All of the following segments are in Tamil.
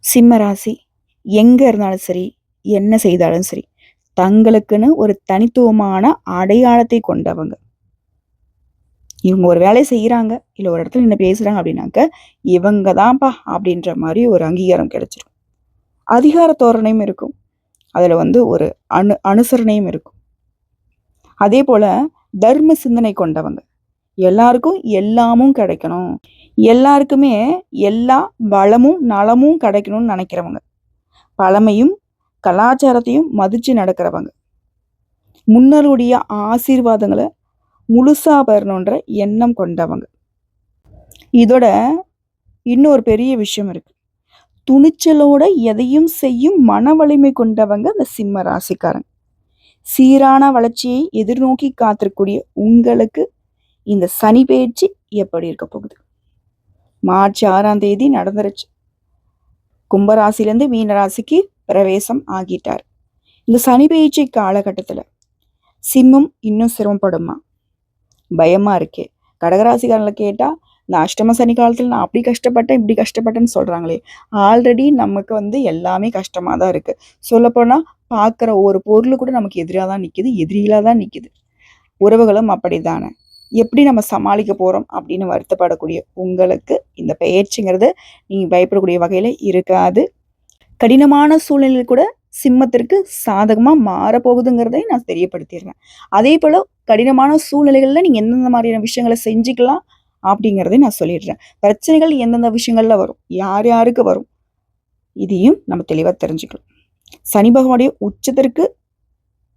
சிம்ம ராசி எங்க இருந்தாலும் சரி, என்ன செய்தாலும் சரி, தங்களுக்குன்னு ஒரு தனித்துவமான அடையாளத்தை கொண்டவங்க. இவங்க ஒரு வேலைய செய்றாங்க, இல்ல ஒரு இடத்துல நின்னு பேசுறாங்க அப்படின்னாக்க, இவங்க தான்ப்பா அப்படின்ற மாரி ஒரு அங்கீகாரம் கிடைச்சிரும். அதிகார தோரணையும் இருக்கும். அதுல ஒரு அனுசரணையும் இருக்கும். அதேபோல தர்ம சிந்தனை கொண்டவங்க. எல்லாருக்கும் எல்லாமும் கிடைக்கணும். எல்லாருக்குமே எல்லா வளமும், நலமும் கிடைக்கணும்னு நினைக்கிறவங்க. பழமையும், கலாச்சாரத்தையும் மதிச்சு நடக்கிறவங்க. முன்னோருடைய ஆசீர்வாதங்கள முழுசா பெறணுன்ற எண்ணம் கொண்டவங்க. இதோட இன்னொரு பெரிய விஷயம் இருக்கு. துணிச்சலோட எதையும் செய்யும் மன வலிமை கொண்டவங்க இந்த சிம்ம ராசிக்காரங்க. சீரான வளர்ச்சியை எதிர்நோக்கி காத்திருக்கக்கூடிய உங்களுக்கு இந்த சனி பெயர்ச்சி எப்படி இருக்க போகுது? மார்ச் 6ஆம் தேதி நடந்துருச்சு. கும்பராசிலேருந்து மீன ராசிக்கு பிரவேசம் ஆகிட்டார். இந்த சனி பெயர்ச்சி காலகட்டத்துல சிம்மம் இன்னும் சிரமப்படுமா? பயமா இருக்கே. கடகராசிக்காரங்களை கேட்டா இந்த அஷ்டம சனி காலத்துல நான் அப்படி கஷ்டப்பட்டேன் இப்படி கஷ்டப்பட்டேன்னு சொல்றாங்களே, ஆல்ரெடி நமக்கு எல்லாமே கஷ்டமா தான் இருக்கு. சொல்லப்போனா பார்க்குற ஒரு பொருள் கூட நமக்கு எதிராக தான் நிற்கிது, எதிரிகளாக தான் நிற்கிது. உறவுகளும் அப்படிதானே. எப்படி நம்ம சமாளிக்க போறோம் அப்படின்னு வருத்தப்படக்கூடிய உங்களுக்கு இந்த பெயர்ச்சிங்கிறது நீங்க பயப்படக்கூடிய வகையில இருக்காது. கடினமான சூழ்நிலை கூட சிம்மத்திற்கு சாதகமா மாறப்போகுதுங்கிறதை நான் தெரியப்படுத்திடுறேன். அதே போல கடினமான சூழ்நிலைகள்ல நீங்க எந்தெந்த மாதிரியான விஷயங்களை செஞ்சுக்கலாம் அப்படிங்கிறதை நான் சொல்லிடுறேன். பிரச்சனைகள் எந்தெந்த விஷயங்கள்ல வரும், யார் யாருக்கு வரும், இதையும் நம்ம தெளிவா தெரிஞ்சுக்கலாம். சனி பகவானுடைய உச்சத்திற்கு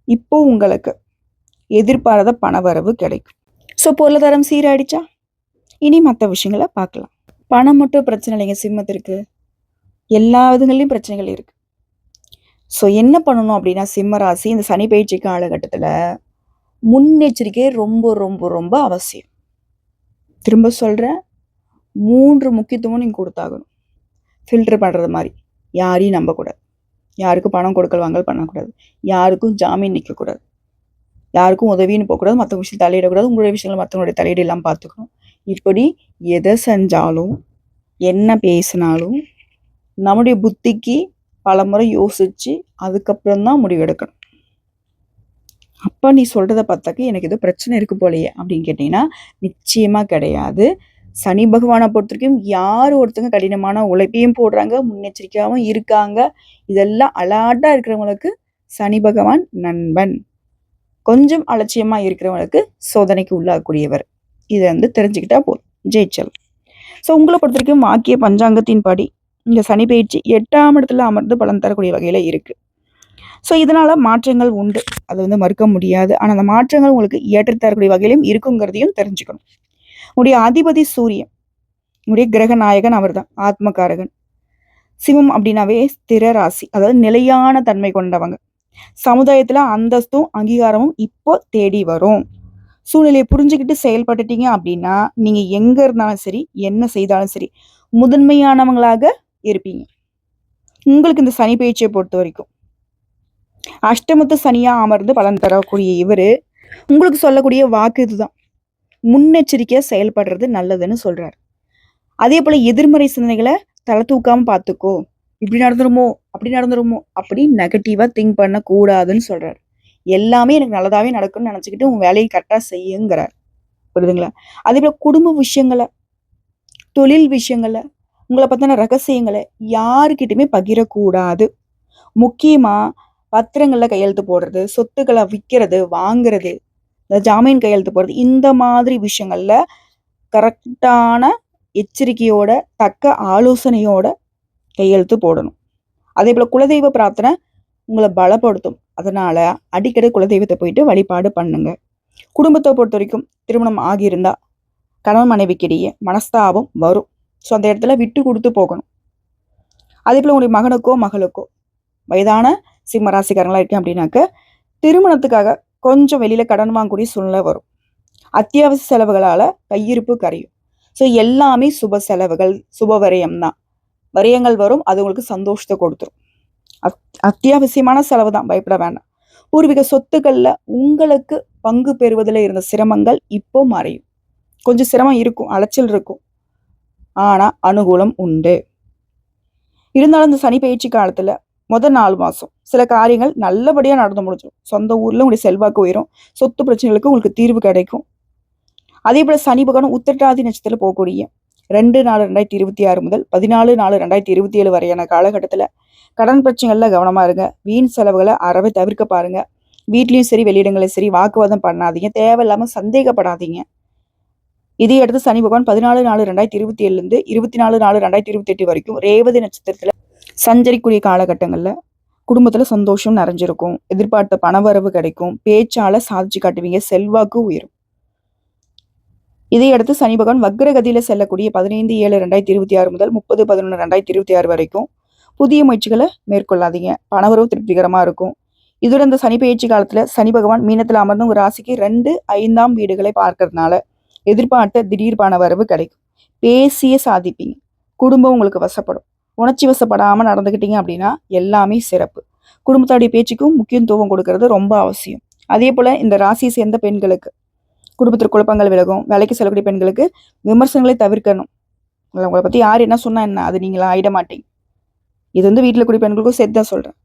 இப்போ உங்களுக்கு எதிர்பாராத பணவரவு கிடைக்கும். ஸோ பொருளாதாரம் சீராயிடுச்சா? இனி மற்ற விஷயங்களை பார்க்கலாம். பணம் மட்டும் பிரச்சனை இல்லைங்க சிம்மத்திற்கு, எல்லா விதங்கள்லையும் பிரச்சனைகள் இருக்கு. ஸோ என்ன பண்ணணும் அப்படின்னா, சிம்ம ராசி இந்த சனி பயிற்சி காலகட்டத்தில் முன்னெச்சரிக்கை ரொம்ப ரொம்ப ரொம்ப அவசியம். திரும்ப சொல்கிறேன், 3 முக்கியத்துவம் நீங்கள் கொடுத்தாகணும். ஃபில்டர் பண்ணுறது மாதிரி யாரையும் நம்பக்கூடாது, யாருக்கும் பணம் கொடுக்கல் வாங்கல் பண்ணக்கூடாது, யாருக்கும் ஜாமீன் நிற்கக்கூடாது, யாருக்கும் உதவின்னு போகக்கூடாது, மற்றவங்க விஷயம் தலையிடக்கூடாது, உங்களுடைய விஷயங்கள் மற்றவங்களுடைய தலையீடு எல்லாம் பார்த்துக்கணும். இப்படி எதை செஞ்சாலும் என்ன பேசினாலும் நம்முடைய புத்திக்கு பல முறை யோசிச்சு அதுக்கப்புறம் தான் முடிவெடுக்கணும். அப்போ நீ சொல்றதை பார்த்தாக்க எனக்கு ஏதோ பிரச்சனை இருக்கு போலையே அப்படின்னு கேட்டிங்கன்னா நிச்சயமாக கிடையாது. சனி பகவானை பொறுத்த வரைக்கும் யார் ஒருத்தங்க கடினமான உழைப்பையும் போடுறாங்க, முன்னெச்சரிக்கையாகவும் இருக்காங்க. இதெல்லாம் அலாட்டாக இருக்கிறவங்களுக்கு சனி பகவான் நண்பன். கொஞ்சம் அலட்சியமாக இருக்கிறவங்களுக்கு சோதனைக்கு உள்ளாகக்கூடியவர். இதை தெரிஞ்சுக்கிட்டா போதும், ஜெயிச்சல். ஸோ உங்களை பொறுத்த வரைக்கும் வாக்கிய பஞ்சாங்கத்தின் படி இந்த சனி பயிற்சி 8ஆம் இடத்துல அமர்ந்து பலன் தரக்கூடிய வகையில் இருக்குது. ஸோ இதனால் மாற்றங்கள் உண்டு, அது மறுக்க முடியாது. ஆனால் அந்த மாற்றங்கள் உங்களுக்கு ஏற்று தரக்கூடிய வகையிலும் இருக்குங்கிறதையும் தெரிஞ்சுக்கணும். உங்களுடைய அதிபதி சூரியன், உங்களுடைய கிரக நாயகன் அவர் தான், ஆத்மகாரகன். சிவம் அப்படின்னாவே ஸ்திர ராசி, அதாவது நிலையான தன்மை கொண்டவங்க. சமுதாயத்தில் அந்தஸ்தும் அங்கீகாரமும் இப்போ தேடி வரும். சூழ்நிலையை புரிஞ்சுக்கிட்டு செயல்பட்டுட்டீங்க அப்படின்னா நீங்கள் எங்கே இருந்தாலும் சரி, என்ன செய்தாலும் சரி, முதன்மையானவங்களாக இருப்பீங்க. உங்களுக்கு இந்த சனி பயிற்சியை பொறுத்த வரைக்கும் அஷ்டமத்து சனியா அமர்ந்து பலன் தரக்கூடிய இவர் உங்களுக்கு சொல்லக்கூடிய வாக்கு இதுதான், முன்னெச்சரிக்கையாக செயல்படுறது நல்லதுன்னு சொல்றாரு. அதே போல எதிர்மறை சிந்தனைகளை தலை தூக்காம பார்த்துக்கோ, இப்படி நடந்துருமோ அப்படி நடந்துருமோ அப்படி நெகட்டிவா திங்க் பண்ணக்கூடாதுன்னு சொல்றாரு. எல்லாமே எனக்கு நல்லதாவே நடக்கும்னு நினைச்சுக்கிட்டு உங்க வேலையை கரெக்டாக செய்யுங்கிறார். புரியுதுங்களா? அதே போல குடும்ப விஷயங்களை, தொழில் விஷயங்களை, உங்களை பத்தின ரகசியங்களை யாருக்கிட்டையுமே பகிரக்கூடாது. முக்கியமா பத்திரங்கள்ல கையெழுத்து போடுறது, சொத்துக்களை விற்கிறது, வாங்குறது, ஜாமீன் கையெழுத்து போடுறது, இந்த மாதிரி விஷயங்கள்ல கரெக்டான எச்சரிக்கையோட தக்க ஆலோசனையோட கையெழுத்து போடணும். அதே போல குலதெய்வ பிரார்த்தனை உங்களை பலப்படுத்தும். அதனால அடிக்கடி குலதெய்வத்தை போயிட்டு வழிபாடு பண்ணுங்க. குடும்பத்தை பொறுத்த வரைக்கும் திருமணம் ஆகியிருந்தா கணவன் மனைவிக்கிடையே மனஸ்தாபம் வரும். ஸோ அந்த இடத்துல விட்டு கொடுத்து போகணும். அதே போல உங்களுடைய மகனுக்கோ மகளுக்கோ வயதான சிம்ம ராசிக்காரங்களா இருக்கேன் அப்படின்னாக்க திருமணத்துக்காக கொஞ்சம் வெளியில கடன் வாங்கக்கூடிய சூழ்நிலை வரும். அத்தியாவசிய செலவுகளால கையிருப்பு கரையும். ஸோ எல்லாமே சுப செலவுகள், சுப விரயம் தான். விரயங்கள் வரும், அது உங்களுக்கு சந்தோஷத்தை கொடுத்துரும். அத்தியாவசியமான செலவு தான், பயப்பட வேண்டாம். பூர்வீக சொத்துக்கள்ல உங்களுக்கு பங்கு பெறுவதில் இருந்த சிரமங்கள் இப்போ மறையும். கொஞ்சம் சிரமம் இருக்கும், அலைச்சல் இருக்கும், ஆனா அனுகூலம் உண்டு. இருந்தாலும் இந்த சனி பயிற்சி காலத்துல முதல் 4 மாசம் சில காரியங்கள் நல்லபடியா நடந்து முடிஞ்சிடும். சொந்த ஊர்ல உங்களுடைய செல்வாக்கு உயரும். சொத்து பிரச்சனைகளுக்கு உங்களுக்கு தீர்வு கிடைக்கும். அதே போல சனி பகவான் உத்திரட்டாதி நட்சத்திரத்துல போகக்கூடிய 2/4/2026 முதல் 14/4/2027 வரையான காலகட்டத்துல கடன் பிரச்சனைகள்ல கவனமா இருங்க. வீண் செலவுகளை அறவே தவிர்க்க பாருங்க. வீட்லயும் சரி வெளியிடங்களையும் சரி வாக்குவாதம் பண்ணாதீங்க. தேவையில்லாம சந்தேகப்படாதீங்க. இதை அடுத்து சனி பகவான் 14/4/2027 இருந்து 24/4/2028 வரைக்கும் ரேவதி நட்சத்திரத்துல சஞ்சரிக்கூடிய காலகட்டங்கள்ல குடும்பத்துல சந்தோஷம் நிறைஞ்சிருக்கும். எதிர்பார்த்த பணவரவு கிடைக்கும். பேச்சால சாதிச்சு காட்டுவீங்க. செல்வாக்கு உயரும். இதையடுத்து சனி பகவான் வக்ரகதியில செல்லக்கூடிய 15/7/2026 முதல் 30/11/2026 வரைக்கும் புதிய முயற்சிகளை மேற்கொள்ளாதீங்க. பணவரவு திருப்திகரமா இருக்கும். இதோட இந்த சனி பயிற்சி காலத்துல சனி பகவான் மீனத்துல அமர்ந்து உங்க ராசிக்கு 2, 5ஆம் வீடுகளை பார்க்கறதுனால எதிர்பார்த்த திடீர் பணவரவு கிடைக்கும். பேசிய சாதிப்பீங்க. குடும்பம் உங்களுக்கு வசப்படும். உணர்ச்சி வசப்படாம நடந்துக்கிட்டீங்க அப்படின்னா எல்லாமே சிறப்பு. குடும்பத்தோடைய பேச்சுக்கும் முக்கியத்துவம் கொடுக்கறது ரொம்ப அவசியம். அதே போல இந்த ராசியை சேர்ந்த பெண்களுக்கு குடும்பத்தில் குழப்பங்கள் விலகும். வேலைக்கு செல்லக்கூடிய பெண்களுக்கு விமர்சனங்களை தவிர்க்கணும். உங்களை பத்தி யார் என்ன சொன்னா என்ன, அது நீங்களா ஆயிட மாட்டீங்க. இது வந்து வீட்டுல கூடிய பெண்களுக்கும் சேர்த்து தான் சொல்றேன்.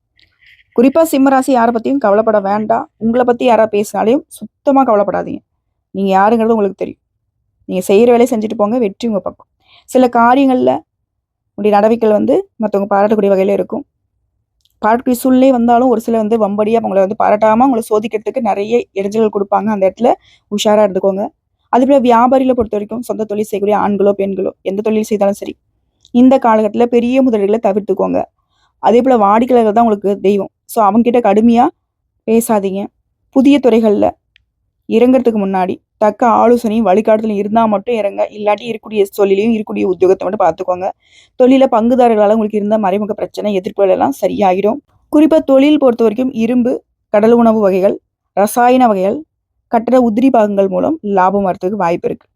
குறிப்பா சிம்ம ராசி யாரை பத்தியும் கவலைப்பட வேண்டாம். உங்களை பத்தி யாரா பேசினாலையும் சுத்தமா கவலைப்படாதீங்க. நீங்க யாருங்கிறது உங்களுக்கு தெரியும். நீங்க செய்யற வேலையை செஞ்சுட்டு போங்க. வெற்றி உங்க பக்கம். சில காரியங்கள்ல உங்களுடைய நடவடிக்கைகள் வந்து மற்றவங்க பாராட்டக்கூடிய வகையில இருக்கும். பாராட்டக்கூடிய சூழ்நிலை வந்தாலும் ஒரு சில வந்து வம்படியா உங்களை வந்து பாராட்டாம உங்களை சோதிக்கிறதுக்கு நிறைய இடைஞ்சல்கள் கொடுப்பாங்க. அந்த இடத்துல உஷாரா இருந்துக்கோங்க. அதுபோல வியாபாரிகளை பொறுத்த வரைக்கும் சொந்த தொழில் செய்யக்கூடிய ஆண்களோ பெண்களோ எந்த தொழில் செய்தாலும் சரி இந்த காலகட்டத்தில் பெரிய முதலீடுகளை தவிர்த்துக்கோங்க. அதே போல வாடிக்கையாளர்கள் தான் உங்களுக்கு தெய்வம். ஸோ அவங்க கிட்ட கடுமையா பேசாதீங்க. புதிய துறைகள்ல இறங்குறதுக்கு முன்னாடி தக்க ஆலோசனையும் வழிகாட்டுதலும் இருந்தால் மட்டும் இறங்க. இல்லாட்டி இருக்கக்கூடிய தொழிலையும் இருக்கக்கூடிய உத்தியோகத்தை மட்டும் பார்த்துக்கோங்க. தொழில பங்குதாரர்களால் உங்களுக்கு இருந்த மறைமுக பிரச்சனை எதிர்ப்புகள் எல்லாம் சரியாகிடும். குறிப்பா தொழில் பொறுத்த வரைக்கும் இரும்பு, கடல் உணவு வகைகள், ரசாயன வகைகள், கட்டட உதிரி பாகங்கள் மூலம் லாபம் வரத்துக்கு வாய்ப்பு இருக்கு.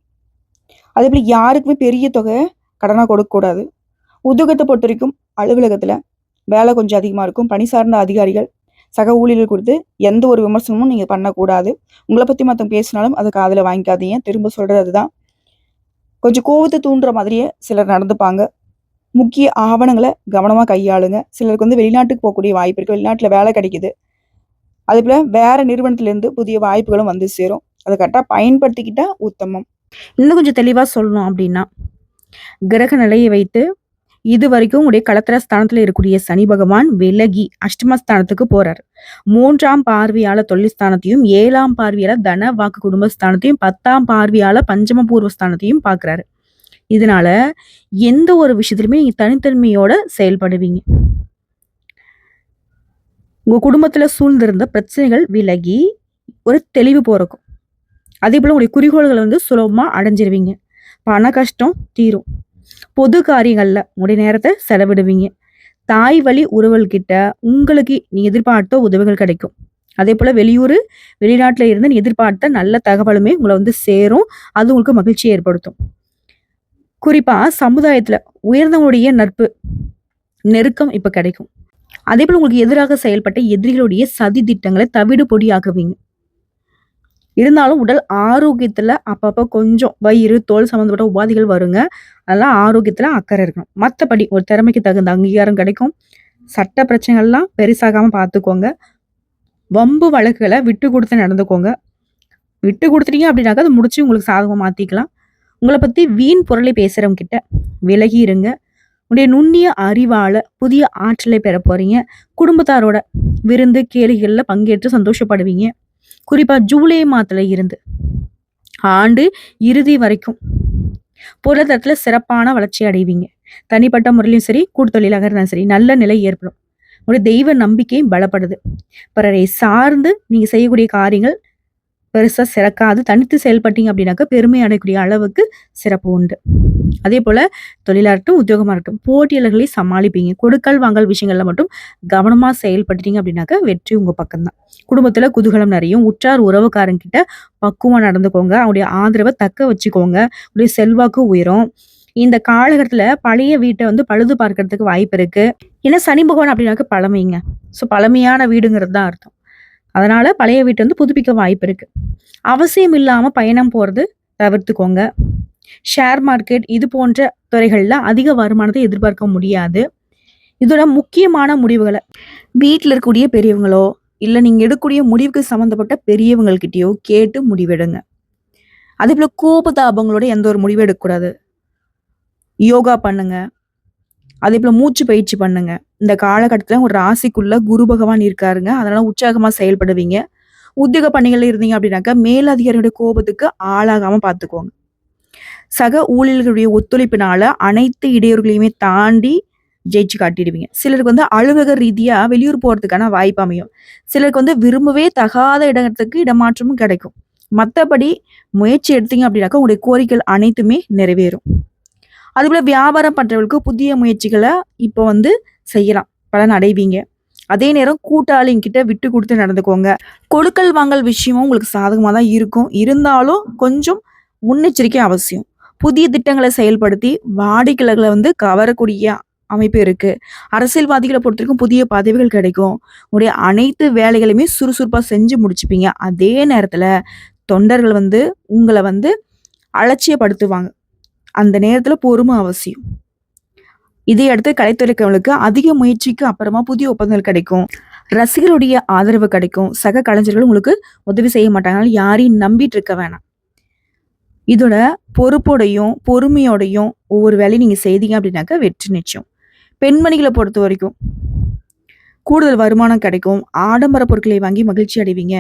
அதே போல யாருக்குமே பெரிய தொகை கடனா கொடுக்கக்கூடாது. உத்தியோகத்தை பொறுத்த வரைக்கும் அலுவலகத்துல வேலை கொஞ்சம் அதிகமா இருக்கும். பணி சார்ந்த அதிகாரிகள் சக ஊழியர்கள் கொடுத்து எந்த ஒரு விமர்சனமும் நீங்க பண்ணக்கூடாது. உங்களை பத்தி மற்றவங்க பேசினாலும் அதை காதுல வாங்கிக்காதீங்க. திரும்ப சொல்றது அதுதான். கொஞ்சம் கோவத்தை தூண்டுற மாதிரியே சிலர் நடந்துப்பாங்க. முக்கிய ஆவணங்களை கவனமா கையாளுங்க. சிலருக்கு வந்து வெளிநாட்டுக்கு போகக்கூடிய வாய்ப்பு இருக்கு. வெளிநாட்டுல வேலை கிடைக்குது. அதே போல வேற நிறுவனத்திலிருந்து புதிய வாய்ப்புகளும் வந்து சேரும். அதை கரெக்டாக பயன்படுத்திக்கிட்டா உத்தமம். இன்னும் கொஞ்சம் தெளிவா சொல்லணும் அப்படின்னா கிரக நிலையை வைத்து இது வரைக்கும் உடைய களத்திர ஸ்தானத்துல இருக்கக்கூடிய சனி பகவான் விலகி அஷ்டமஸ்தானத்துக்கு போறாரு. 3ஆம் பார்வையால தொழில் ஸ்தானத்தையும் 7ஆம் பார்வையால தன வாக்கு குடும்ப ஸ்தானத்தையும் 10ஆம் பார்வையால பஞ்சம பூர்வ ஸ்தானத்தையும் பாக்குறாரு. இதனால எந்த ஒரு விஷயத்திலுமே நீங்க தனித்தன்மையோட செயல்படுவீங்க. உங்க குடும்பத்துல சூழ்ந்திருந்த பிரச்சனைகள் விலகி ஒரு தெளிவு பிறக்கும். அதே போல உங்களுடைய குறிக்கோள்களை வந்து சுலபமா அடைஞ்சிருவீங்க. பண கஷ்டம் தீரும். பொது காரியங்கள்ல உங்களுடைய நேரத்தை செலவிடுவீங்க. தாய் வழி உறவுகிட்ட உங்களுக்கு நீ எதிர்பார்த்த உதவிகள் கிடைக்கும். அதே போல வெளிநாட்டுல இருந்து நீ எதிர்பார்த்த நல்ல தகவலுமே உங்களை வந்து சேரும். அது உங்களுக்கு மகிழ்ச்சியை ஏற்படுத்தும். குறிப்பா சமுதாயத்துல உயர்ந்தவங்களுடைய நட்பு நெருக்கம் இப்ப கிடைக்கும். அதே போல உங்களுக்கு எதிராக செயல்பட்ட எதிரிகளுடைய சதி திட்டங்களை தவிடு பொடியாக்குவீங்க. இருந்தாலும் உடல் ஆரோக்கியத்துல அப்பப்ப கொஞ்சம் வயிறு, தோல் சம்பந்தப்பட்ட உபாதைகள் வருங்க. அதெல்லாம் ஆரோக்கியத்துல அக்கறை இருக்கணும். மற்றபடி ஒரு திறமைக்கு தகுந்த அங்கீகாரம் கிடைக்கும். சட்ட பிரச்சனைகள்லாம் பெருசாகாம பார்த்துக்கோங்க. வம்பு வழக்குகளை விட்டு கொடுத்து நடந்துக்கோங்க. விட்டு கொடுத்துட்டீங்க அப்படின்னாக்கா அதை முடிச்சு உங்களுக்கு சாதகமா மாத்திக்கலாம். உங்களை பத்தி வீண் பொருளை பேசுறவங்க கிட்ட விலகி இருங்க. உடைய நுண்ணிய அறிவால புதிய ஆற்றலை பெற போறீங்க. குடும்பத்தாரோட விருந்து கேளிகள்ல பங்கேற்று சந்தோஷப்படுவீங்க. குறிப்பா ஜூலை மாதத்துல இருந்து ஆண்டு இறுதி வரைக்கும் பொருளாதாரத்துல சிறப்பான வளர்ச்சி அடைவீங்க. தனிப்பட்ட முறையிலும் சரி, கூட்டுத்தொழிலாக இருந்தாலும் சரி, நல்ல நிலை ஏற்படும். உங்களுடைய தெய்வ நம்பிக்கையும் பலப்படுது. பிறரை சார்ந்து நீங்க செய்யக்கூடிய காரியங்கள் பெருசா சிறக்காது. தனித்து செயல்பட்டீங்க அப்படின்னாக்க பெருமை அடையக்கூடிய அளவுக்கு சிறப்பு உண்டு. அதே போல தொழிலாகட்டும் உத்தியோகமாகட்டும் போட்டியாளர்களை சமாளிப்பீங்க. கொடுக்கல் வாங்கல் விஷயங்கள்ல மட்டும் கவனமா செயல்பட்டீங்க அப்படின்னாக்க வெற்றி உங்க பக்கம்தான். குடும்பத்துல குதூகலம் நிறையும். உற்றார் உறவுக்காரங்கிட்ட பக்குவம் நடந்துக்கோங்க. அவருடைய ஆதரவை தக்க வச்சுக்கோங்க. உடைய செல்வாக்கு உயரும். இந்த காலகட்டத்துல பழைய வீட்டை வந்து பழுது பார்க்கறதுக்கு வாய்ப்பு இருக்கு. ஏன்னா சனி பகவான் அப்படின்னாக்க பழமைங்க. ஸோ பழமையான வீடுங்கிறது தான் அர்த்தம். அதனால பழைய வீட்டை வந்து புதுப்பிக்க வாய்ப்பு இருக்கு. அவசியம் இல்லாம பயணம் போறது தவிர்த்துக்கோங்க. ஷேர் மார்க்கெட் இது போன்ற துறைகள்ல அதிக வருமானத்தை எதிர்பார்க்க முடியாது. இதோட முக்கியமான முடிவுகளை வீட்டில் இருக்கக்கூடிய பெரியவங்களோ இல்லை நீங்கள் எடுக்கக்கூடிய முடிவுக்கு சம்மந்தப்பட்ட பெரியவங்கள்கிட்டயோ கேட்டு முடிவெடுங்க. அதே போல் கோபதாபங்களோட எந்த ஒரு முடிவும் எடுக்கக்கூடாது. யோகா பண்ணுங்க. அதே போல் மூச்சு பயிற்சி பண்ணுங்க. இந்த காலகட்டத்தில் ஒரு ராசிக்குள்ள குரு பகவான் இருக்காருங்க. அதனால உற்சாகமாக செயல்படுவீங்க. உத்தியோக பணிகள் இருந்தீங்க அப்படின்னாக்கா மேலதிகாரியோட கோபத்துக்கு ஆளாகாம பார்த்துக்கோங்க. சக ஊழியர்களுடைய ஒத்துழைப்பினால அனைத்து இடையூறுகளையுமே தாண்டி ஜெயிச்சு காட்டிடுவீங்க. சிலருக்கு வந்து அலுவலக ரீதியா வெளியூர் போறதுக்கான வாய்ப்பு அமையும். சிலருக்கு வந்து விரும்பவே தகாத இடத்துக்கு இடமாற்றமும் கிடைக்கும். மற்றபடி முயற்சி எடுத்தீங்க அப்படின்னாக்கா உங்களுடைய கோரிக்கைகள் அனைத்துமே நிறைவேறும். அதுபோல வியாபாரம் பண்றவங்களுக்கு புதிய முயற்சிகளை இப்போ வந்து செய்யலாம், பலன் அடைவீங்க. அதே நேரம் கூட்டாளிங்கிட்ட விட்டு கொடுத்து நடந்துக்கோங்க. கொடுக்கல் வாங்கல் விஷயமும் உங்களுக்கு சாதகமாக தான் இருக்கும். இருந்தாலும் கொஞ்சம் முன்னெச்சரிக்கை அவசியம். புதிய திட்டங்களை செயல்படுத்தி வாடிக்கையாளர்களை வந்து கவரக்கூடிய அமைப்பு இருக்கு. அரசியல்வாதிகளை பொறுத்த வரைக்கும் புதிய பதவிகள் கிடைக்கும். உங்களுடைய அனைத்து வேலைகளையுமே சுறுசுறுப்பாக செஞ்சு முடிச்சுப்பீங்க. அதே நேரத்தில் தொண்டர்கள் வந்து உங்களை வந்து அலட்சியப்படுத்துவாங்க. அந்த நேரத்தில் பொறுமை அவசியம். இதை அடுத்து கலைத்துறைகளுக்கு அதிக முயற்சிக்கு அப்புறமா புதிய ஒப்பந்தங்கள் கிடைக்கும். ரசிகருடைய ஆதரவு கிடைக்கும். சக கலைஞர்கள் உங்களுக்கு உதவி செய்ய மாட்டாங்க. யாரையும் நம்பிட்டு இருக்க வேணாம். இதோட பொறுப்போடையும் பொறுமையோடையும் ஒவ்வொரு வேலையும் நீங்க செய்தீங்க அப்படின்னாக்கா வெற்றி நிச்சயம். பெண்மணிகளை பொறுத்த வரைக்கும் கூடுதல் வருமானம் கிடைக்கும். ஆடம்பர பொருட்களை வாங்கி மகிழ்ச்சி அடைவீங்க.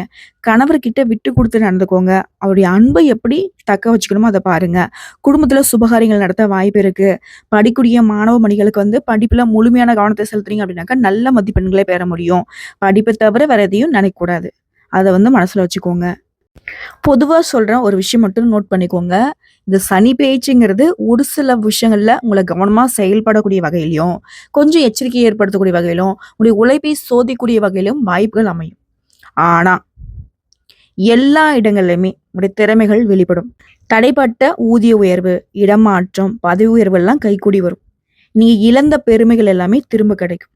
கணவர்கிட்ட விட்டு கொடுத்து நடந்துக்கோங்க. அவருடைய அன்பை எப்படி தக்க வச்சுக்கணுமோ அதை பாருங்க. குடும்பத்துல சுபகாரியங்கள் நடத்த வாய்ப்பு இருக்கு. படிக்கூடிய மாணவ மணிகளுக்கு வந்து படிப்புல முழுமையான கவனத்தை செலுத்துறீங்க அப்படின்னாக்கா நல்ல மதிப்பெண்களை பெற முடியும். படிப்பை தவிர வேற எதையும் நினைக்கக்கூடாது. அதை வந்து மனசுல வச்சுக்கோங்க. பொதுவா சொல்றேன், ஒரு விஷயம் மட்டும் நோட் பண்ணிக்கோங்க. இந்த சனி பெயர்ச்சிங்கிறது ஒரு சில விஷயங்கள்ல உங்களை கவனமா செயல்படக்கூடிய வகையிலும், கொஞ்சம் எச்சரிக்கை ஏற்படுத்தக்கூடிய வகையிலும், உங்களுடைய உழைப்பை சோதிக்கக்கூடிய வகையிலும் வாய்ப்புகள் அமையும். ஆனா எல்லா இடங்கள்லையுமே உங்களுடைய திறமைகள் வெளிப்படும். தடைப்பட்ட ஊதிய உயர்வு, இடமாற்றம், பதவி உயர்வு எல்லாம் கைகூடி வரும். நீங்க இழந்த பெருமைகள் எல்லாமே திரும்ப கிடைக்கும்.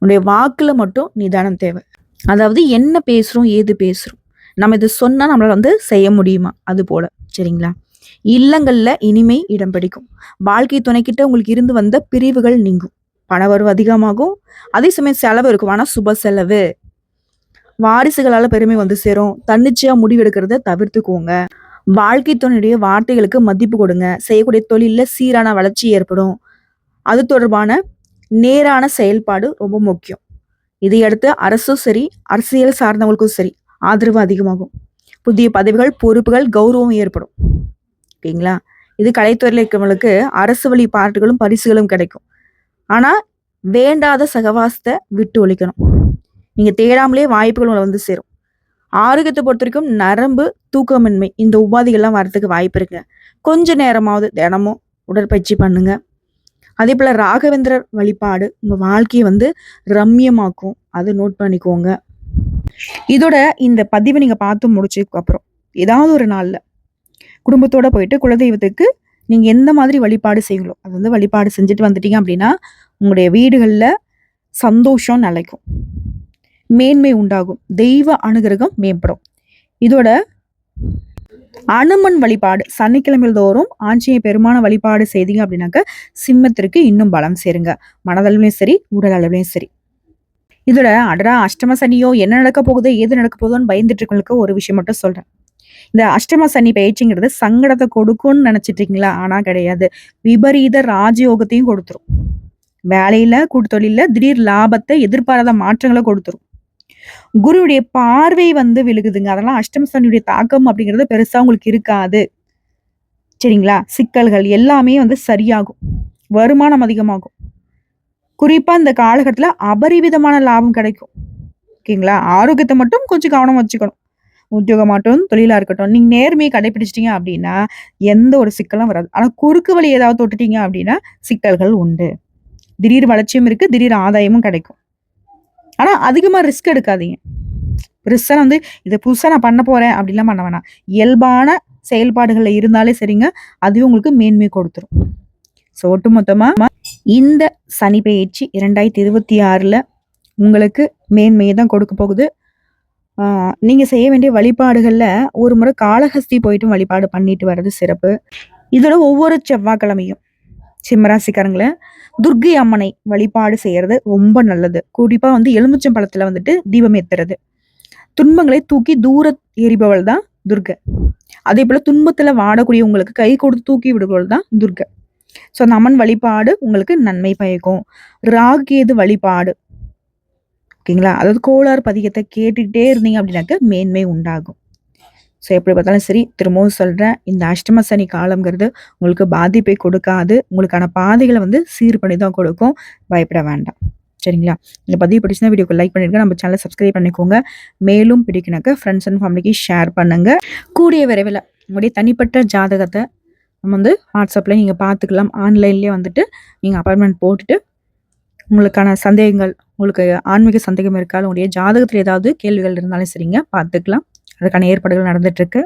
உன்னுடைய வாக்குல மட்டும் நிதானம் தேவை. அதாவது என்ன பேசுறோம், ஏது பேசுறோம், நம்ம இது சொன்னா நம்மளால வந்து செய்ய முடியுமா, அது போல. சரிங்களா? இல்லங்கள்ல இனிமை இடம் பிடிக்கும். வாழ்க்கை துணைக்கிட்ட உங்களுக்கு இருந்து வந்த பிரிவுகள் நீங்கும். பணவரவு அதிகமாகும். அதே சமயம் செலவு இருக்கும். ஆனா சுப செலவு. வாரிசுகளால பெருமை வந்து சேரும். தன்னிச்சையா முடிவெடுக்கிறத தவிர்த்துக்கோங்க. வாழ்க்கை துணையுடைய வார்த்தைகளுக்கு மதிப்பு கொடுங்க. செய்யக்கூடிய தொழில்ல சீரான வளர்ச்சி ஏற்படும். அது தொடர்பான நேரான செயல்பாடு ரொம்ப முக்கியம். இதையடுத்து அரசும் சரி, அரசியல் சார்ந்தவங்களுக்கும் சரி ஆதரவு அதிகமாகும். புதிய பதவிகள், பொறுப்புகள், கௌரவம் ஏற்படும். ஓகேங்களா? இது கலைத்துறையில் இருக்கிறவங்களுக்கு அரசு வழி பாராட்டுகளும் பரிசுகளும் கிடைக்கும். ஆனா வேண்டாத சகவாசத்தை விட்டு ஒழிக்கணும். நீங்க தேடாமலே வாய்ப்புகள் உங்களை வந்து சேரும். ஆரோக்கியத்தை பொறுத்த வரைக்கும் நரம்பு, தூக்கமின்மை இந்த உபாதைகள்லாம் வரதுக்கு வாய்ப்பு இருக்குங்க. கொஞ்ச நேரமாவது தினமும் உடற்பயிற்சி பண்ணுங்க. அதே போல ராகவேந்திரர் வழிபாடு உங்க வாழ்க்கையை வந்து ரம்யமாக்கும். அதை நோட் பண்ணிக்கோங்க. இதோட இந்த பதிவை நீங்க பார்த்து முடிச்சதுக்கு அப்புறம் ஏதாவது ஒரு நாள்ல குடும்பத்தோட போயிட்டு குலதெய்வத்துக்கு நீங்க எந்த மாதிரி வழிபாடு செய்யுங்களோ அது வந்து வழிபாடு செஞ்சுட்டு வந்துட்டீங்க அப்படின்னா உங்களுடைய வீடுகள்ல சந்தோஷம் நிலைக்கும், மேன்மை உண்டாகும், தெய்வ அனுகிரகம் மேம்படும். இதோட அனுமன் வழிபாடு சனிக்கிழமையில் தோறும் ஆஞ்சநேய பெருமான வழிபாடு செய்தீங்க அப்படின்னாக்க சிம்மத்திற்கு இன்னும் பலம் சேருங்க. மனதளவுலையும் சரி, உடல் அளவுலையும் சரி. இதோட அடரா அஷ்டம சனியோ என்ன நடக்க போகுதோ ஏது நடக்க போகுதோன்னு பயந்துட்டு இருக்கவங்களுக்கு ஒரு விஷயம் மட்டும் சொல்றேன். இந்த அஷ்டம சனி பயிற்சிங்கிறது சங்கடத்தை கொடுக்கும்னு நினைச்சிட்டு இருக்கீங்களா? ஆனா கிடையாது. விபரீத ராஜயோகத்தையும் கொடுத்துரும். வேலையில, கூட்டுத்தொழில திடீர் லாபத்தை, எதிர்பாராத மாற்றங்களை கொடுத்துரும். குருவுடைய பார்வை வந்து விழுகுதுங்க. அதெல்லாம் அஷ்டம சனியுடைய தாக்கம் அப்படிங்கிறது பெருசா உங்களுக்கு இருக்காது. சரிங்களா? சிக்கல்கள் எல்லாமே வந்து சரியாகும். வருமானம் அதிகமாகும். குறிப்பா இந்த காலகட்டத்துல அபரிவிதமான லாபம் கிடைக்கும். ஓகேங்களா? ஆரோக்கியத்தை மட்டும் கொஞ்சம் கவனம் வச்சுக்கணும். உத்தியோகமாகட்டும், தொழிலா இருக்கட்டும், நீங்க நேர்மையை கடைபிடிச்சிட்டீங்க அப்படின்னா எந்த ஒரு சிக்கலும் வராது. ஆனா குறுக்கு வழி ஏதாவது தொட்டுட்டீங்க அப்படின்னா சிக்கல்கள் உண்டு. திடீர் வளர்ச்சியும் இருக்கு, திடீர் ஆதாயமும் கிடைக்கும். ஆனா அதிகமா ரிஸ்க் எடுக்காதீங்க. ரிஸ்கா வந்து இதை புதுசா நான் பண்ண போறேன் அப்படிலாம் பண்ண வேணாம். இயல்பான செயல்பாடுகள்ல இருந்தாலே சரிங்க. அதுவே உங்களுக்கு மேன்மை கொடுத்துரும். ஸோ ஒட்டுமொத்தமா இந்த சனி பெயர்ச்சி 2026ல உங்களுக்கு மேன்மையை தான் கொடுக்க போகுது. நீங்க செய்ய வேண்டிய வழிபாடுகள்ல ஒரு முறை காளஹஸ்தி போயிட்டு வழிபாடு பண்ணிட்டு வர்றது சிறப்பு. இதோட ஒவ்வொரு செவ்வாய்க்கிழமையும் சிம்மராசிக்காரங்கள துர்க்கை அம்மனை வழிபாடு செய்யறது ரொம்ப நல்லது. குறிப்பா வந்து எலுமிச்சம்பழத்துல வந்துட்டு தீபம் ஏத்துறது. துன்பங்களை தூக்கி தூர எறிபவள் தான் துர்க்கை. அதே போல துன்பத்துல வாடக்கூடிய உங்களுக்கு கை கொடுத்து தூக்கி விடுபவள் தான் துர்க்கை. ஸோ அந்த அம்மன் வழிபாடு உங்களுக்கு நன்மை பயக்கும். ராகேது வழிபாடு, ஓகேங்களா? அதாவது கோளாறு பதிகத்தை கேட்டுக்கிட்டே இருந்தீங்க அப்படின்னாக்க மேன்மை உண்டாகும். ஸோ எப்படி பார்த்தாலும் சரி, திரும்பவும் சொல்கிறேன், இந்த அஷ்டம சனி காலங்கிறது உங்களுக்கு பாதிப்பை கொடுக்காது. உங்களுக்கான பாதைகளை வந்து சீர் பண்ணி தான் கொடுக்கும். பயப்பட வேண்டாம். சரிங்களா? இந்த பதிவு பிடிச்சினா வீடியோக்கு லைக் பண்ணிருங்க. நம்ம சேனலை சப்ஸ்கிரைப் பண்ணிக்கோங்க. மேலும் பிடிக்கினாக்க ஃப்ரெண்ட்ஸ் அண்ட் ஃபேமிலிக்கு ஷேர் பண்ணுங்க. கூடிய விரைவில் உங்களுடைய தனிப்பட்ட ஜாதகத்தை நம்ம வந்து வாட்ஸ்அப்பில் நீங்கள் பார்த்துக்கலாம். ஆன்லைன்லேயே வந்துட்டு நீங்கள் அப்பாயின்மெண்ட் போட்டுட்டு உங்களுக்கான சந்தேகங்கள், உங்களுக்கு ஆன்மீக சந்தேகம் இருக்கா, உங்களுடைய ஜாதகத்தில் ஏதாவது கேள்விகள் இருந்தாலும் சரிங்க பார்த்துக்கலாம். அதுக்கான ஏற்பாடுகள் நடந்துட்டு இருக்கு.